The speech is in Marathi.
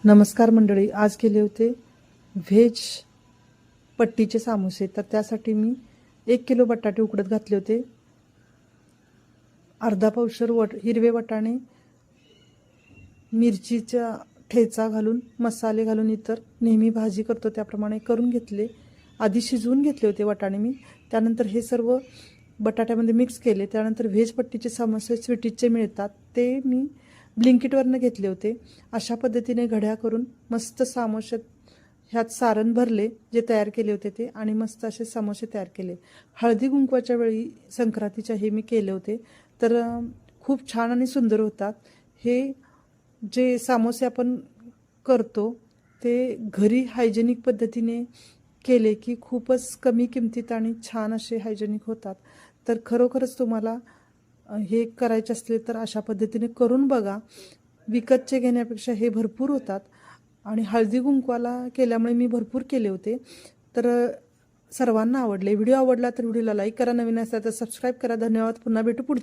नमस्कार मंडळी, आज केले होते व्हेज पट्टीचे समोसे। तर त्यासाठी मी 1 किलो बटाटे उकडत घातले होते, अर्धा पावशर हिरवे वाटाणे मिरचीचा ठेचा घालून मसाले घालून इतर नेहमी भाजी करतो त्याप्रमाणे करून घेतले। आधी शिजवून घेतले होते वाटाणे मी, त्यानंतर हे सर्व बटाट्यामध्ये मिक्स केले। त्यानंतर व्हेज पट्टीचे समोसे स्वीटीचे मिळतात ते मी ब्लिंकिटवरनं घेतले होते। अशा पद्धतीने घड्या करून मस्त समोसे ह्यात सारण भरले जे तयार केले होते ते, आणि मस्त असे समोसे तयार केले। हळदी कुंकवाच्या वेळी संक्रांतीच्या हे मी केले होते, तर खूप छान आणि सुंदर होतात। हे जे समोसे आपण करतो ते घरी हायजेनिक पद्धतीने केले की खूपच कमी किमतीत आणि छान असे हायजेनिक होतात। तर खरोखरच तुम्हाला हे करायचे असले तर अशा पद्धतीने करून बघा। विकतचे घेण्यापेक्षा हे भरपूर होतात, आणि हळदी कुंकवाला केल्यामुळे मी भरपूर केले होते। तर सर्वांना आवडले। व्हिडिओ आवडला तर व्हिडिओला लाईक करा, नवीन असेल तर सबस्क्राईब करा। धन्यवाद। पुन्हा भेटू पुढच्या